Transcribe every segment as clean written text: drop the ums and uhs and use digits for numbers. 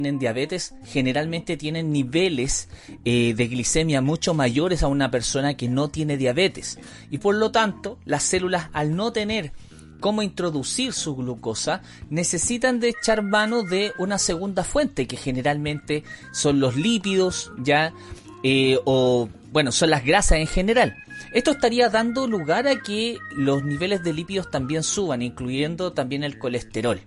tienen diabetes generalmente tienen niveles de glicemia mucho mayores a una persona que no tiene diabetes, y por lo tanto las células, al no tener cómo introducir su glucosa, necesitan de echar mano de una segunda fuente, que generalmente son los lípidos, son las grasas en general. Esto estaría dando lugar a que los niveles de lípidos también suban, incluyendo también el colesterol.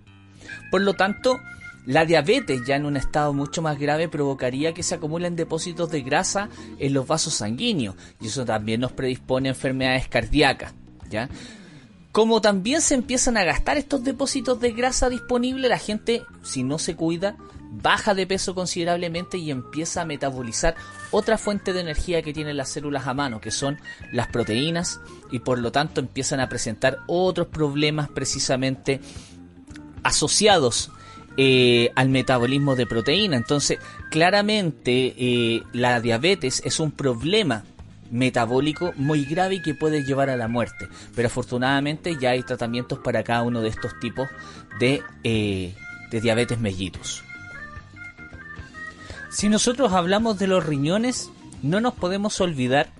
Por lo tanto, la diabetes, ya en un estado mucho más grave, provocaría que se acumulen depósitos de grasa en los vasos sanguíneos, y eso también nos predispone a enfermedades cardíacas, ¿ya? Como también se empiezan a gastar estos depósitos de grasa disponibles, la gente, si no se cuida, baja de peso considerablemente y empieza a metabolizar otra fuente de energía que tienen las células a mano, que son las proteínas, y por lo tanto empiezan a presentar otros problemas precisamente asociados al metabolismo de proteína. Entonces, claramente la diabetes es un problema metabólico muy grave y que puede llevar a la muerte, pero afortunadamente ya hay tratamientos para cada uno de estos tipos de diabetes mellitus. Si nosotros hablamos de los riñones, no nos podemos olvidar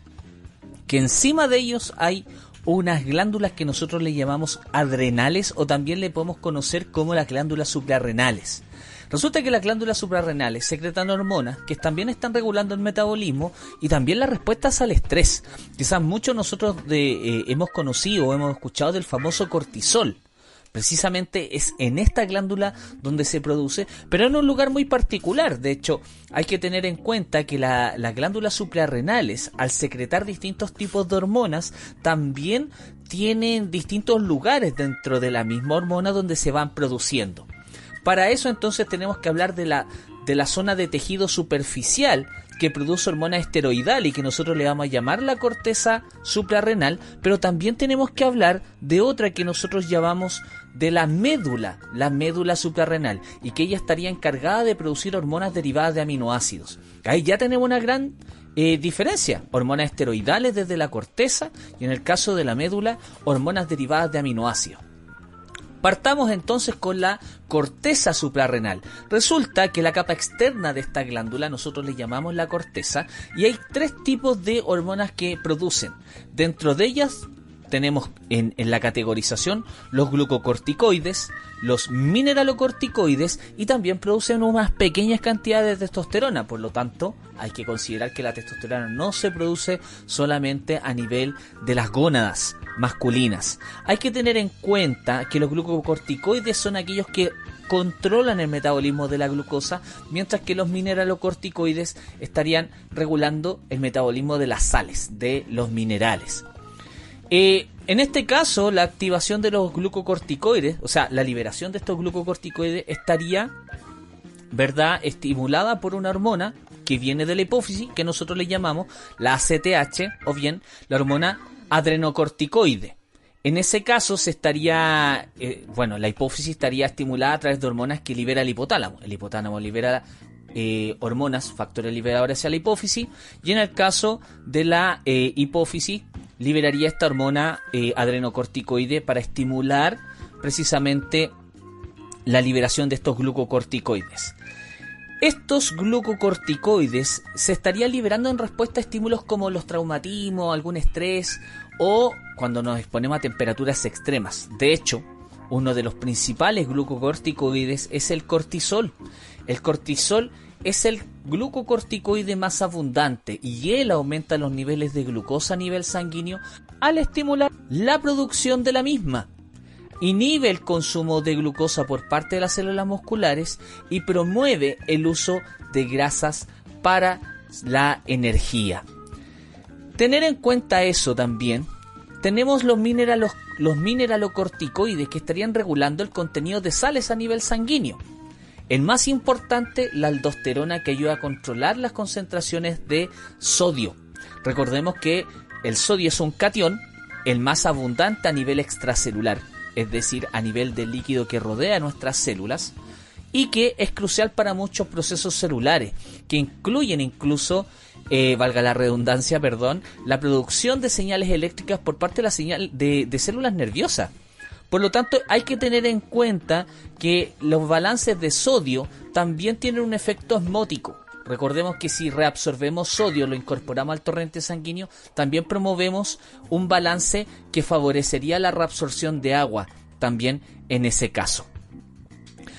que encima de ellos hay unas glándulas que nosotros le llamamos adrenales, o también le podemos conocer como las glándulas suprarrenales. Resulta que las glándulas suprarrenales secretan hormonas que también están regulando el metabolismo y también las respuestas al estrés. Quizás muchos nosotros hemos conocido o hemos escuchado del famoso cortisol. Precisamente es en esta glándula donde se produce, pero en un lugar muy particular. De hecho, hay que tener en cuenta que las glándulas suprarrenales, al secretar distintos tipos de hormonas, también tienen distintos lugares dentro de la misma hormona donde se van produciendo. Para eso entonces tenemos que hablar de la zona de tejido superficial que produce hormona esteroidal y que nosotros le vamos a llamar la corteza suprarrenal, pero también tenemos que hablar de otra que nosotros llamamos de la médula suprarrenal, y que ella estaría encargada de producir hormonas derivadas de aminoácidos. Ahí ya tenemos una gran diferencia: hormonas esteroidales desde la corteza y, en el caso de la médula, hormonas derivadas de aminoácidos. Partamos entonces con la corteza suprarrenal. Resulta que la capa externa de esta glándula nosotros le llamamos la corteza, y hay 3 tipos de hormonas que producen. Dentro de ellas tenemos en la categorización los glucocorticoides, los mineralocorticoides, y también producen unas pequeñas cantidades de testosterona. Por lo tanto, hay que considerar que la testosterona no se produce solamente a nivel de las gónadas masculinas. Hay que tener en cuenta que los glucocorticoides son aquellos que controlan el metabolismo de la glucosa, mientras que los mineralocorticoides estarían regulando el metabolismo de las sales, de los minerales. En este caso, la activación de los glucocorticoides, o sea, la liberación de estos glucocorticoides estaría, estimulada por una hormona que viene de la hipófisis, que nosotros le llamamos la ACTH, o bien la hormona adrenocorticoide. En ese caso se estaría, la hipófisis estaría estimulada a través de hormonas que libera el hipotálamo. El hipotálamo libera hormonas, factores liberadores hacia la hipófisis, y en el caso de la hipófisis liberaría esta hormona adrenocorticoide para estimular precisamente la liberación de estos glucocorticoides. Estos glucocorticoides se estarían liberando en respuesta a estímulos como los traumatismos, algún estrés, o cuando nos exponemos a temperaturas extremas. De hecho, uno de los principales glucocorticoides es el cortisol. El cortisol es el glucocorticoide más abundante, y él aumenta los niveles de glucosa a nivel sanguíneo al estimular la producción de la misma. Inhibe el consumo de glucosa por parte de las células musculares y promueve el uso de grasas para la energía. Tener en cuenta eso también, tenemos los mineralocorticoides que estarían regulando el contenido de sales a nivel sanguíneo. El más importante, la aldosterona, que ayuda a controlar las concentraciones de sodio. Recordemos que el sodio es un catión, el más abundante a nivel extracelular, es decir, a nivel del líquido que rodea nuestras células, y que es crucial para muchos procesos celulares, que incluyen incluso, valga la redundancia, la producción de señales eléctricas por parte de la señal de células nerviosas. Por lo tanto, hay que tener en cuenta que los balances de sodio también tienen un efecto osmótico. Recordemos que si reabsorbemos sodio, lo incorporamos al torrente sanguíneo, también promovemos un balance que favorecería la reabsorción de agua, también en ese caso.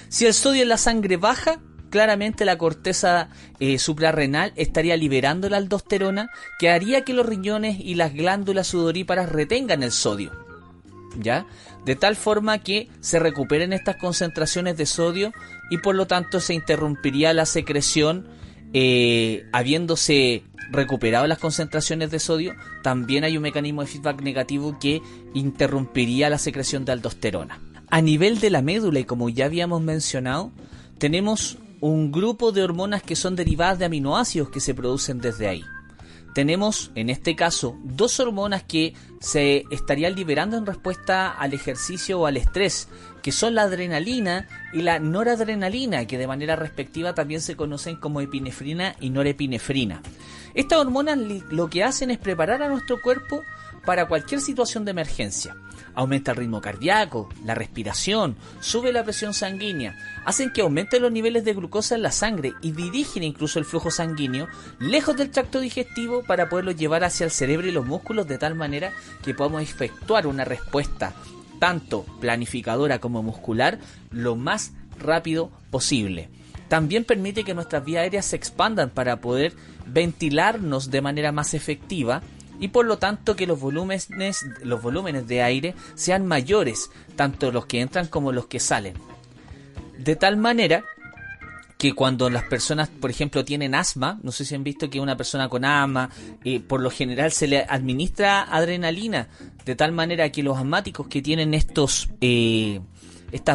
Si el sodio en la sangre baja, claramente la corteza suprarrenal estaría liberando la aldosterona, que haría que los riñones y las glándulas sudoríparas retengan el sodio, ¿ya? De tal forma que se recuperen estas concentraciones de sodio y por lo tanto se interrumpiría la secreción. Habiéndose recuperado las concentraciones de sodio, también hay un mecanismo de feedback negativo que interrumpiría la secreción de aldosterona. A nivel de la médula, y como ya habíamos mencionado, tenemos un grupo de hormonas que son derivadas de aminoácidos que se producen desde ahí. Tenemos, en este caso, dos hormonas que se estarían liberando en respuesta al ejercicio o al estrés, que son la adrenalina y la noradrenalina, que de manera respectiva también se conocen como epinefrina y norepinefrina. Estas hormonas lo que hacen es preparar a nuestro cuerpo para cualquier situación de emergencia. Aumenta el ritmo cardíaco, la respiración, sube la presión sanguínea, hacen que aumenten los niveles de glucosa en la sangre y dirigen incluso el flujo sanguíneo lejos del tracto digestivo para poderlo llevar hacia el cerebro y los músculos de tal manera que podamos efectuar una respuesta tanto planificadora como muscular lo más rápido posible. También permite que nuestras vías aéreas se expandan para poder ventilarnos de manera más efectiva y por lo tanto que los volúmenes de aire sean mayores, tanto los que entran como los que salen. De tal manera que cuando las personas, por ejemplo, tienen asma, no sé si han visto que una persona con asma, por lo general se le administra adrenalina, de tal manera que los asmáticos que tienen estas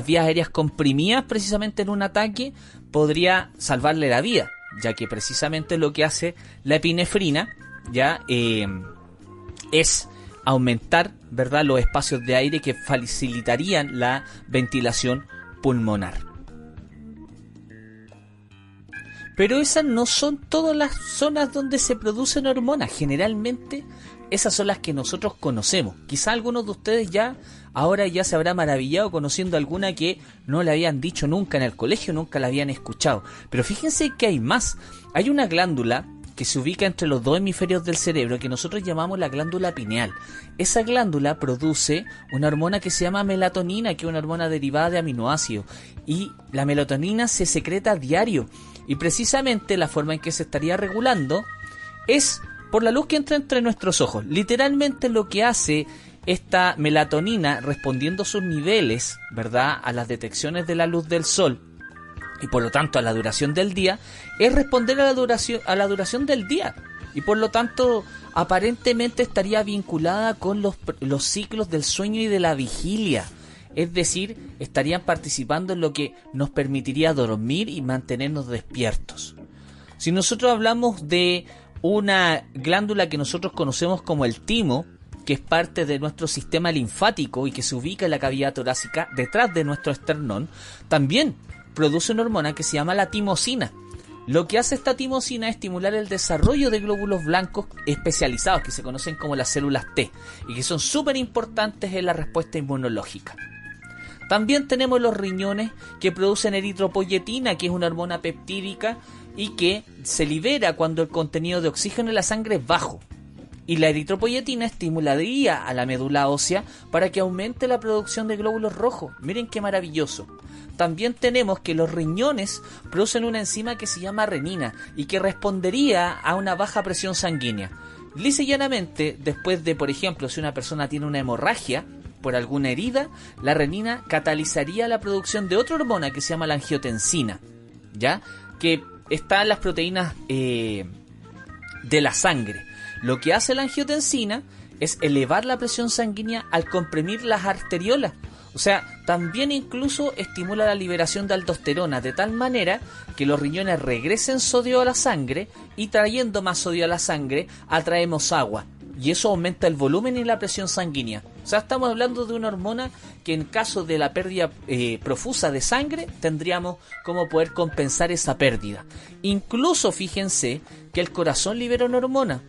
vías aéreas comprimidas precisamente en un ataque, podría salvarle la vida, ya que precisamente lo que hace la epinefrina, ya es aumentar, ¿verdad?, los espacios de aire que facilitarían la ventilación pulmonar. Pero esas no son todas las zonas donde se producen hormonas. Generalmente esas son las que nosotros conocemos. Quizá algunos de ustedes ahora ya se habrá maravillado conociendo alguna que no le habían dicho nunca en el colegio, nunca la habían escuchado. Pero fíjense que hay más. Hay una glándula que se ubica entre los dos hemisferios del cerebro que nosotros llamamos la glándula pineal. Esa glándula produce una hormona que se llama melatonina, que es una hormona derivada de aminoácidos, y la melatonina se secreta a diario, y precisamente la forma en que se estaría regulando es por la luz que entra entre nuestros ojos. Literalmente lo que hace esta melatonina, respondiendo a sus niveles, ¿verdad?, a las detecciones de la luz del sol, y por lo tanto a la duración del día, es responder a la duración del día. Y por lo tanto, aparentemente estaría vinculada con los ciclos del sueño y de la vigilia. Es decir, estarían participando en lo que nos permitiría dormir y mantenernos despiertos. Si nosotros hablamos de una glándula que nosotros conocemos como el timo, que es parte de nuestro sistema linfático y que se ubica en la cavidad torácica detrás de nuestro esternón, también produce una hormona que se llama la timosina. Lo que hace esta timosina es estimular el desarrollo de glóbulos blancos especializados que se conocen como las células T y que son súper importantes en la respuesta inmunológica. También tenemos los riñones que producen eritropoyetina, que es una hormona peptídica y que se libera cuando el contenido de oxígeno en la sangre es bajo. Y la eritropoyetina estimularía a la médula ósea para que aumente la producción de glóbulos rojos. Miren qué maravilloso. También tenemos que los riñones producen una enzima que se llama renina y que respondería a una baja presión sanguínea. Lisa y llanamente, después de, por ejemplo, si una persona tiene una hemorragia por alguna herida, la renina catalizaría la producción de otra hormona que se llama la angiotensina, ¿ya?, que está en las proteínas de la sangre. Lo que hace la angiotensina es elevar la presión sanguínea al comprimir las arteriolas. O sea, también incluso estimula la liberación de aldosterona de tal manera que los riñones regresen sodio a la sangre y trayendo más sodio a la sangre atraemos agua. Y eso aumenta el volumen y la presión sanguínea. O sea, estamos hablando de una hormona que en caso de la pérdida profusa de sangre tendríamos como poder compensar esa pérdida. Incluso fíjense que el corazón libera una hormona.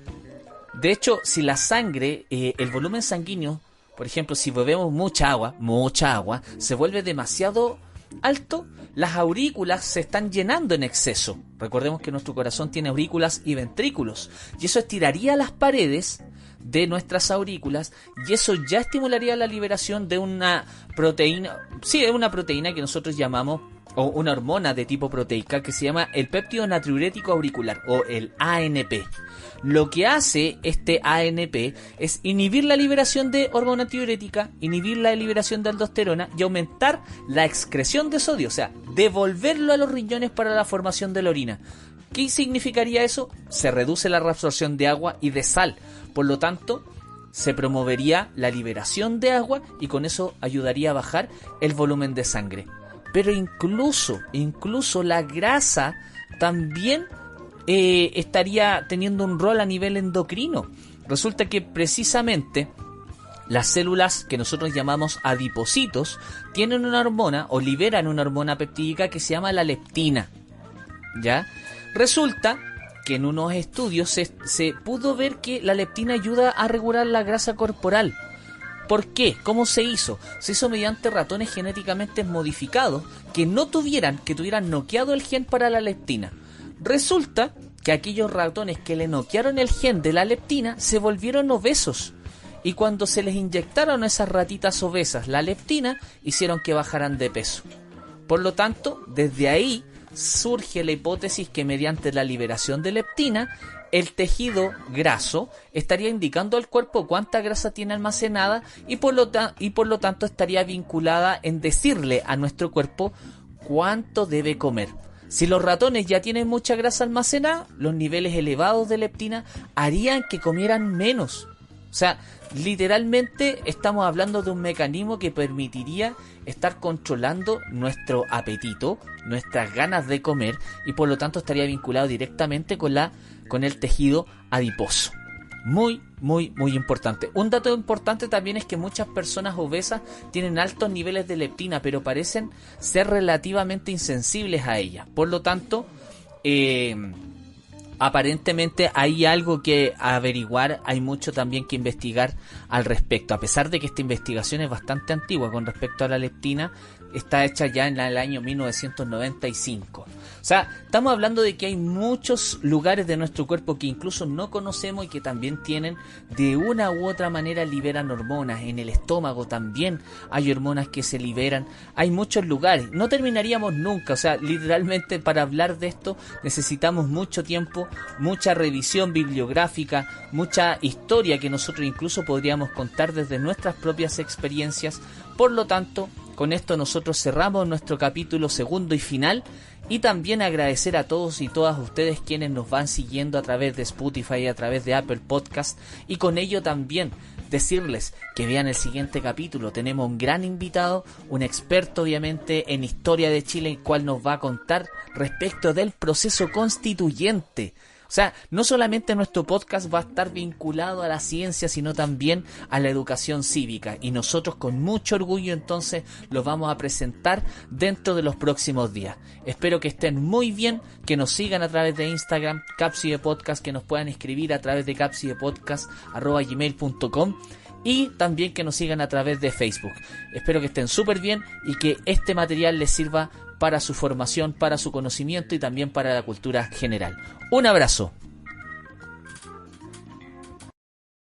De hecho, si la sangre, el volumen sanguíneo, por ejemplo, si bebemos mucha agua, se vuelve demasiado alto, las aurículas se están llenando en exceso. Recordemos que nuestro corazón tiene aurículas y ventrículos, y eso estiraría las paredes de nuestras aurículas, y eso ya estimularía la liberación de una proteína, sí, es una proteína que nosotros llamamos, o una hormona de tipo proteica, que se llama el péptido natriurético auricular, o el ANP. Lo que hace este ANP es inhibir la liberación de hormona antidiurética, inhibir la liberación de aldosterona y aumentar la excreción de sodio, o sea, devolverlo a los riñones para la formación de la orina. ¿Qué significaría eso? Se reduce la reabsorción de agua y de sal, por lo tanto, se promovería la liberación de agua y con eso ayudaría a bajar el volumen de sangre. Pero incluso la grasa también estaría teniendo un rol a nivel endocrino. Resulta que precisamente las células que nosotros llamamos adipocitos tienen una hormona o liberan una hormona peptídica que se llama la leptina, ¿ya? Resulta que en unos estudios se pudo ver que la leptina ayuda a regular la grasa corporal. ¿Por qué? ¿Cómo se hizo? Se hizo mediante ratones genéticamente modificados que tuvieran noqueado el gen para la leptina. Resulta que aquellos ratones que le noquearon el gen de la leptina se volvieron obesos. Y cuando se les inyectaron a esas ratitas obesas la leptina, hicieron que bajaran de peso. Por lo tanto, desde ahí surge la hipótesis que mediante la liberación de leptina, el tejido graso estaría indicando al cuerpo cuánta grasa tiene almacenada y por lo tanto estaría vinculada en decirle a nuestro cuerpo cuánto debe comer. Si los ratones ya tienen mucha grasa almacenada, los niveles elevados de leptina harían que comieran menos. O sea, literalmente estamos hablando de un mecanismo que permitiría estar controlando nuestro apetito, nuestras ganas de comer, y por lo tanto estaría vinculado directamente con el tejido adiposo. Muy importante. Un dato importante también es que muchas personas obesas tienen altos niveles de leptina, pero parecen ser relativamente insensibles a ella. Por lo tanto, aparentemente hay algo que averiguar, hay mucho también que investigar al respecto, a pesar de que esta investigación es bastante antigua con respecto a la leptina, está hecha ya en el año 1995. O sea, estamos hablando de que hay muchos lugares de nuestro cuerpo que incluso no conocemos y que también tienen, de una u otra manera, liberan hormonas. En el estómago también hay hormonas que se liberan. Hay muchos lugares. No terminaríamos nunca. O sea, literalmente para hablar de esto necesitamos mucho tiempo, mucha revisión bibliográfica, mucha historia que nosotros incluso podríamos contar desde nuestras propias experiencias. Por lo tanto, con esto nosotros cerramos nuestro capítulo segundo y final, y también agradecer a todos y todas ustedes quienes nos van siguiendo a través de Spotify, a través de Apple Podcast, y con ello también decirles que vean el siguiente capítulo. Tenemos un gran invitado, un experto obviamente en historia de Chile, el cual nos va a contar respecto del proceso constituyente. O sea, no solamente nuestro podcast va a estar vinculado a la ciencia, sino también a la educación cívica. Y nosotros con mucho orgullo entonces los vamos a presentar dentro de los próximos días. Espero que estén muy bien, que nos sigan a través de Instagram, Cápside Podcast, que nos puedan escribir a través de capsidepodcast@gmail.com y también que nos sigan a través de Facebook. Espero que estén súper bien y que este material les sirva para su formación, para su conocimiento y también para la cultura general. Un abrazo.